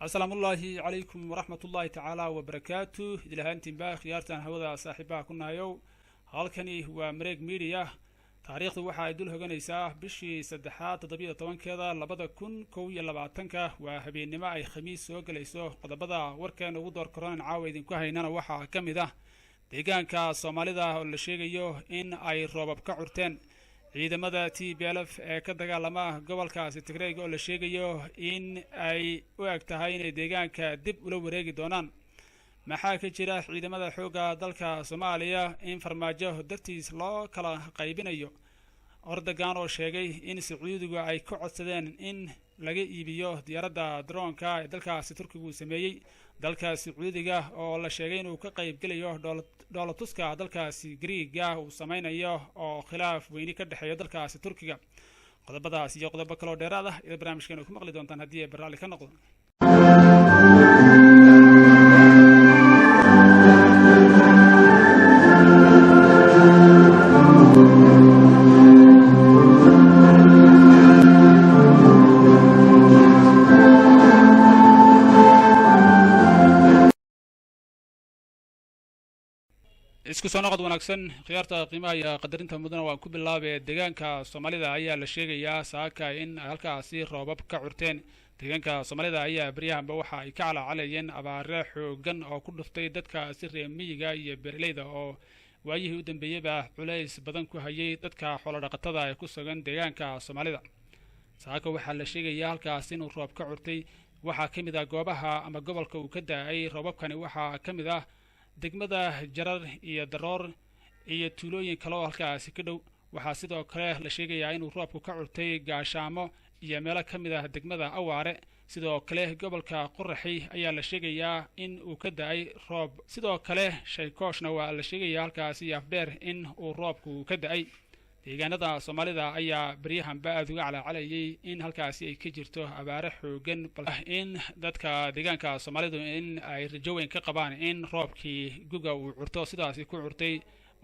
السلام الله عليكم ورحمة الله تعالى وبركاته إلى هانتين با خيارتان هودا صاحبها كنا يو هالكني هو مريق ميديا taariikhdu waxa ay dul hoganaysaa bishii 3aad 17keeda 2022 waa habeenimo ay khamiis soo galayso qodobada warkeena ugu door korona caawa idinku haynana waxa kamid ah deegaanka Soomaalida oo la sheegayo in ay roobab ka curteen ciidamada TPLF ee ka dagaalama gobolkaasi Tigray oo la sheegayo in ay u eg tahay in deegaanka dib ula wareegi doonaan maxaa ka jira ciidamada xooga dalka Soomaaliya in farmaajo dartiis loo kala qaybinayo Erdogan oo sheegay in Sacuudigu ay ku codsadeen in laga iibiyo diyaaradda droonka ee dalkaasi Turkigu sameeyay dalka Sacuudiga oo la sheegay inuu ka qayb galayo dowladtuska dalkaasi Greega uu sameeyo oo khilaaf weyn ka dhaxeeyo dalkaasi Turkiga qodobadaas iyo qodobo kale oo dheeraad ah ee barnaamijkeena ku maqli doontaan haddii ay barnaamij ka noqdo isku soo noqod wanaagsan khiyaarta qiimaha iyo qadarinta mudana waan ku bilaabay deegaanka Soomaalida ayaa la sheegayaa saaka in halkaasi roobab ka curteen deegaanka Soomaalida ayaa baryahanba waxa ay ka calaacalayeen abaare xoogan oo ku dhuftay dadka si reer miyiga iyo beeraleyda oo waayihii u dambeeyayba culays badan ku hayay dadka xoolo dhaqatada ee ku sugan deegaanka Soomaalida saaka waxa la sheegayaa halkaasi in roob ka curtay waxa kamid ah goobaha ama gobolka uu ka daay roobabkani waxa kamid ah degmada Jarar iyo Daroor iyo tuulooyin kale oo halkaasi ka dhow waxa sidoo kale la sheegayaa inuu roobku ka curtay Gaashaamo iyo meelo kamid ah degmada Awaare sidoo kale gobolka Qorraxi ayaa la sheegayaa in uu ka daay roob sidoo kale Sheekooshna waa la sheegayaa halkaasi afdheer in uu roobku ka daay deegaanada Soomaalida ayaa baryahanba aad uga calaacalayay in halkaasi ay ka jirto abaare xoogan in dadka deegaanka Soomaalidu in ay rajo weyn ka qabaan in roobkii guga uu curto sidaasi ku curtay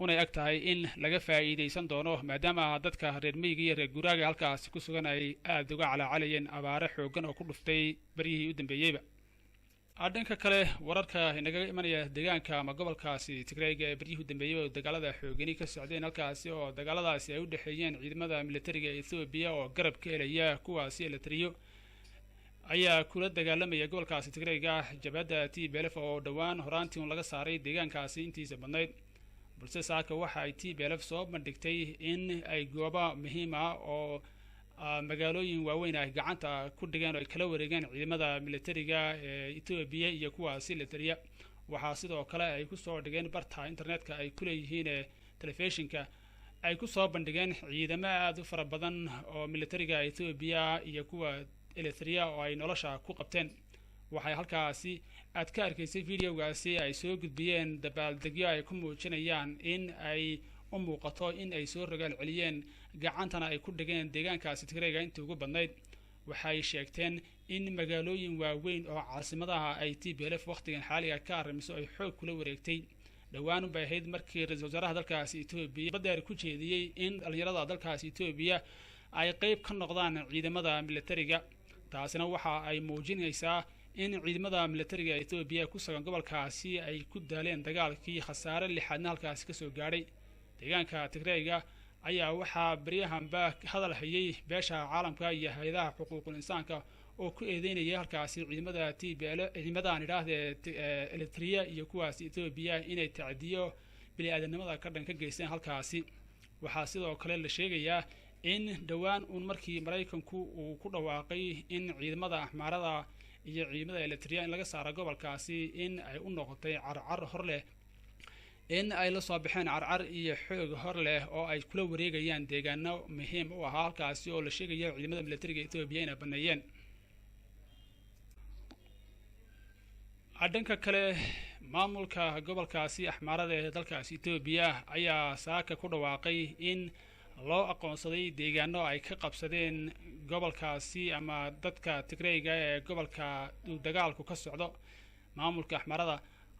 una eg tahay in laga faa'iideysan doono maadaama dadka reer miyiga iyo reer guuraaga halkaasi ku sugan ay aad uga calaacalayeen abaare xoogan oo ku dhuftay bariyihii u dambeeyayba dhanka kale wararka inaga imanaya deegaanka ama gobolkaasi Tigray ee baryihii u dambeeyay oo dagaalada xoogani ka socdeen halkaasi oo dagaaladaasi ay u dhaxeeyeen ciidamada militariga Ethiopia oo garab ka helaya kuwaasi la tiriyo ayaa kula dagaalamaya gobolkaasi Tigray jabhadda TPLF oo dhawaan horaantii laga saaray deegaankaasi intiisa badnayd balse saaka waxa ay TPLF soo bandhigtay in ay goobo muhiim ah oo magaalooyin waaweyn ay gacanta ku dhigeen oo ay kala wareegeen ciidamada militariga ee Ethiopia iyo kuwaasi la tiriya waxa sidoo kale ay ku soo dhigeen barta internetka ay ku leeyihiin telefishinka ay ku soo bandhigeen ciidamo aad u fara badan oo militariga Ethiopia iyo kuwa Eritrea oo ay nolosha ku qabteen waxay halkaasi aad ka arkaysay videogaasi ay soo gudbiyeen dabaaldegyo ay ku muujinayaan in ay u muuqato in ay soo rogaal celiyeen gacantana ay ku dhigeen deegaankaasi Tigray intii ugu badnayd waxay sheegteen in magaalooyin waaweyn oo caasimadaha ay TPLF waqtigan xaaliga ka aramiso ay xoog kula wareegtay dhawaan u baahayd markii ra'iisul wasaaraha dalkaasi Ethiopia badeer ku jeediyay in dhalinyarada dalkaasi Ethiopia ay qayb ka noqdaan ciidamada militariga taasina waxa ay muujinaysaa in ciidamada militariga Ethiopia ku sugan gobolkaasi ay ku daaleen dagaalkii khasaare lixaadna halkaasi ka soo gaaray deegaanka Tigray ayaa waxa baryahanba hadal hayay beesha caalamka iyo hay'adaha xuquuqul insaanka oo ku eedeynaya halkaasi ciidamada TPLF ciidamadan Eritrea iyo kuwaas Ethiopia inay tacdiyo bini'aadanimada ka dhan ka geysteen halkaasi waxa sidoo kale la sheegayaa in dhawaan markii Mareykanku uu ku dhawaaqay in ciidamada Axmaarada iyo ciidamada Eritrea in laga saaro gobolkaasi in ay u noqotay carcar hor leh in ay la soo baxeen carcar iyo xoog hor leh oo ay kula wareegayaan deegaano muhiim u ah halkaasi oo la sheegayo ciidamada militariga Ethiopia inay baneeyeen dhanka kale maamulka gobolkaasi Axmaarada ee dalkaasi Ethiopia ayaa saaka ku dhawaaqay in loo aqoonsaday deegaano ay ka qabsadeen gobolkaasi ama dadka Tigray ee gobolka dagaalku ka socdo maamulka Axmaarada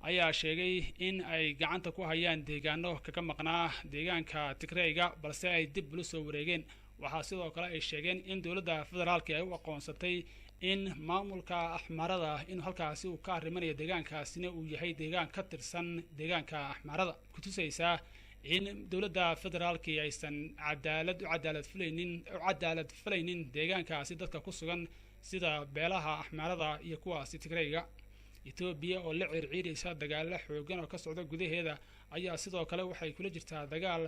ayaa sheegay in ay gacanta ku hayaan deegaano kaga maqnaa deegaanka Tigray balse ay dib u soo wareegeen waxa sidoo kale ay sheegeen in dawladda federaalka ay u aqoonsatay in maamulka axmarada in halkaasi uu ka arrimanaya deegaankaasina uu yahay deegaan ka tirsan deegaanka axmarada ku tusaysaa in dowladda federaalka aysan cadaalad fulaynin deegaankaasi dadka ku sugan sida beelaha axmarada iyo kuwaasi Tigrayga. Ethiopia oo la circiiraysa dagaalo xoogan oo ka socda gudaheeda ayaa sidoo kale waxay kula jirtaa dagaal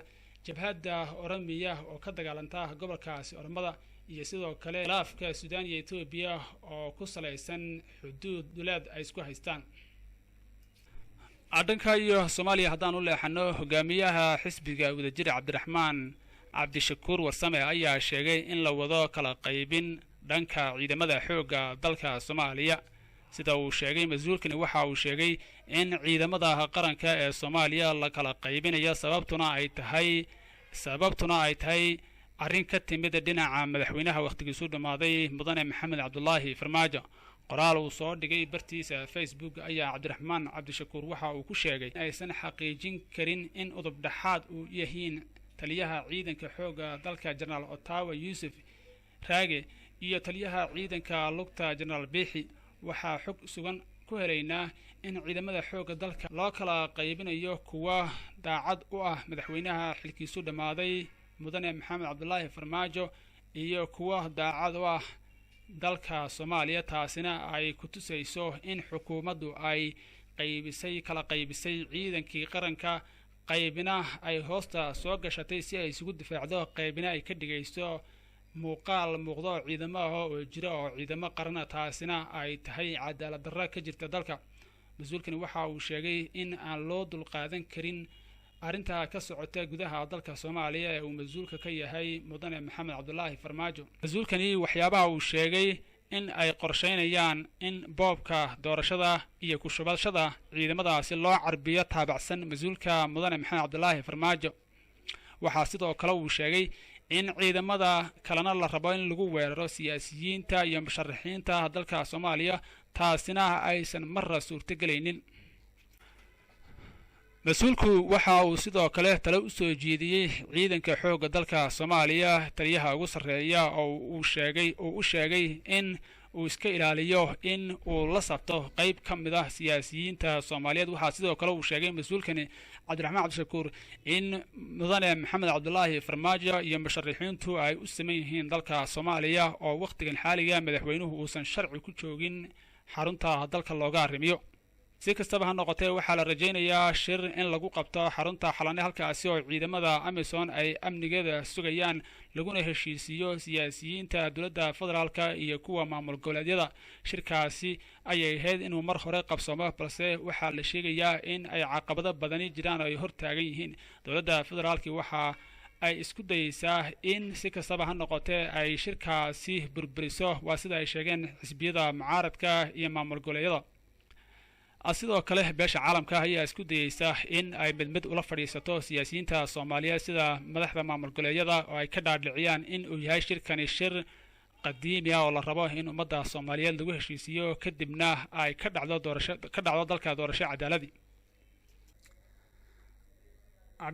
jabhadda Oromiya oo ka dagaalanta gobolkaasi Oromada iyo sidoo kale khilaafka Suudaan iyo Ethiopia oo ku salaysan xuduud dhuleed ay isku haystaan. Dhanka iyo Soomaaliya haddaan u leexano, hogaamiyaha xisbiga wadajir Cabdiraxmaan Cabdishakuur Warsame ayaa sheegay in la wado kala qaybin dhanka ciidamada xoogga dalka Soomaaliya. sida uu sheegay mas'uulkani waxa uu sheegay in ciidamada qaranka ee Soomaaliya la kala qaybinayo sababtuna ay tahay arrin ka timid dhinaca madaxweynaha waqtigiisu dhamaaday mudane Maxamed Cabdullaahi Farmaajo. qoraal uu soo dhigay bartiisa Facebook ayaa Cabdiraxmaan Cabdishakuur waxa uu ku sheegay in aysan xaqiijin karin in udub dhaxaad uu yahiin taliyaha ciidanka xoogga dalka General Ottawa Yusuf Raage iyo taliyaha ciidanka lugta General Bixi. waxaa xog sugan ku helaynaa in ciidamada xoogga dalka loo kala qaybinayo kuwa daacad u ah madaxweynaha xilkiisu dhamaaday mudane Maxamed Cabdullaahi Farmaajo iyo kuwa daacad u ah dalka Soomaaliya. taasina ay ku tusayso in xukuumaddu ay kala qaybisay ciidankii qaranka, qaybina ay hoosta soo gashatay si ay isugu difaacdo, qaybina ay ka dhigayso muuqaal muuqdo ciidamaha oo jira oo ciidamo qaran. taasina ay tahay cadaalad darro ka jirta dalka. mas'uulkani waxa uu sheegay in aan loo dulqaadan karin arrinta ka socota gudaha dalka Soomaaliya ee uu mas'uulka ka yahay mudane Maxamed Cabdullaahi Farmaajo. mas'uulkani waxyaabaha uu sheegay in ay qorsheynayaan in boobka doorashada iyo ku shubashada ciidamadaasi loo carbiyo taabacsan mas'uulka mudane Maxamed Cabdullaahi Farmaajo. waxaa sidoo kale uu sheegay in ciidamada kalena la rabo in lagu weeraro siyaasiyiinta iyo musharaxiinta dalka Soomaaliya, taasina aysan marra suurtagelaynin. mas'uulku waxa uu sidoo kale talo u soo jeediyey ciidanka xoogga dalka Soomaaliya taliyaha ugu sarreeya oo uu sheegay in uu iska ilaaliyo in uu la sabto qayb ka mid ah siyaasiyiinta Soomaaliyeed. waxaa sidoo kale uu sheegay mas'uulkani Cabdiraxmaan Cabdishakuur in mudane Maxamed Cabdullaahi Farmaajo iyo musharaxiintu ay u siman yihiin dalka Soomaaliya oo waqtigan xaaliga madaxweynuhu uusan sharci ku joogin xarunta dalka looga arrimiyo. si kastaba ha noqotee waxaa la rajaynayaa shir in lagu qabto xarunta Xalane halkaasi oo ciidamada Amisom ay amnigeeda sugayaan, laguna heshiisiyo siyaasiyiinta dowladda federaalka iyo kuwa maamul goboleedyada. shirkaasi ayay ahayd inuu mar hore qabsoomo, balse waxaa la sheegayaa in ay caqabado badani jiraan oo ay hortaagan yihiin. dowladda federaalka waxa ay isku dayaysaa in si kastaba ha noqotee ay shirkaasi burburiso, waa sida ay sheegeen xisbiyada mucaaradka iyo maamul goboleedyada. sidoo kale beesha caalamka ayaa isku dayaysa in ay mid ula fadhiisato siyaasiyiinta Soomaaliyeed sida madaxda maamul goboleedyada oo ay ka dhaadhiciyaan in uu yahay shirkani shir qadiimi ah oo la rabo in ummadda Soomaaliyeed lagu heshiisiyo kadibna ay ka dhacdo dalka doorasho cadaaladi.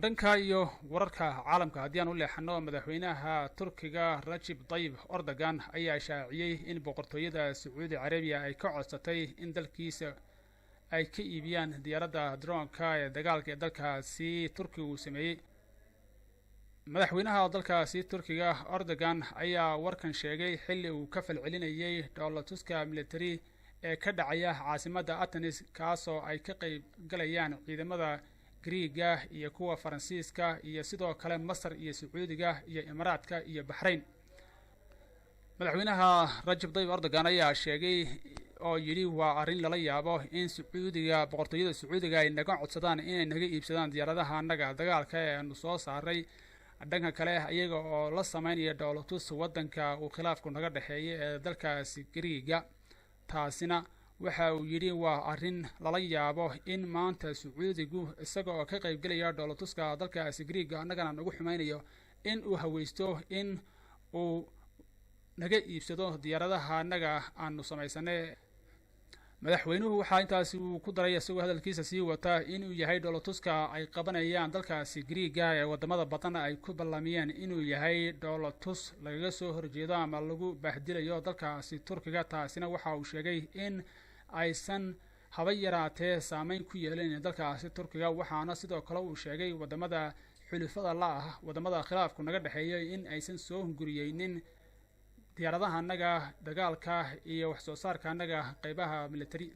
dhanka iyo wararka caalamka haddii aan u leexano, madaxweynaha Turkiga Recep Tayyip Erdogan ayaa shaaciyey in boqortooyada Sacuudi Carabiya ay ka codsatay in dalkiisa ay ka iibiyaan diyaaradda droonka ee dagaalka ee dalkaasi Turkiga uu sameeyey. madaxweynaha dalkaasi Turkiga Erdogan ayaa warkan sheegay xilli uu ka falcelinayay dhoolatuska military ee ka dhacaya caasimadda Athens, kaasoo ay ka qayb galayaan ciidamada Greega iyo kuwa Faransiiska iyo sidoo kale Masar iyo Sacuudiga iyo Imaaraadka iyo Bahrain. madaxweynaha Recep Tayyip Erdogan ayaa sheegay oo yidhi waa arrin lala yaabo in boqortooyada Sacuudiga ay naga codsadaan inay naga iibsadaan diyaaradaha annaga dagaalka ee aanu soo saaray. dhanka kale iyaga oo la sameynaya dowlatus waddanka uu khilaafku naga dhexeeyay ee dalkaasi Greega. taasina waxa uu yidhi waa arrin lala yaabo in maanta Sacuudigu isaga oo ka qayb galaya dowlatuska dalkaasi Greega annagana nagu xumaynayo in uu haweysto in uu naga iibsado diyaaradaha annaga aanu samaysanay. madaxweynuhu waxaa intaasi uu ku daray isagoo hadalkiisa sii wata inuu yahay dhoolotuska ay qabanayaan dalkaasi Greega ee wadamada badan ay ku ballamiyeen inuu yahay dhoolotus lagaga soo horjeedo ama lagu bahdilayo dalkaasi Turkiga. taasina waxa uu sheegay in aysan haba yaraatee saameyn ku yeelan dalkaasi Turkiga. waxaana sidoo kale uu sheegay wadamada xulufada la ah wadamada khilaafku naga dhaxeeyay in aysan soo hunguriyeynin diyaaradaha anaga dagaalka iyo wax soo saarka anaga qaybaha military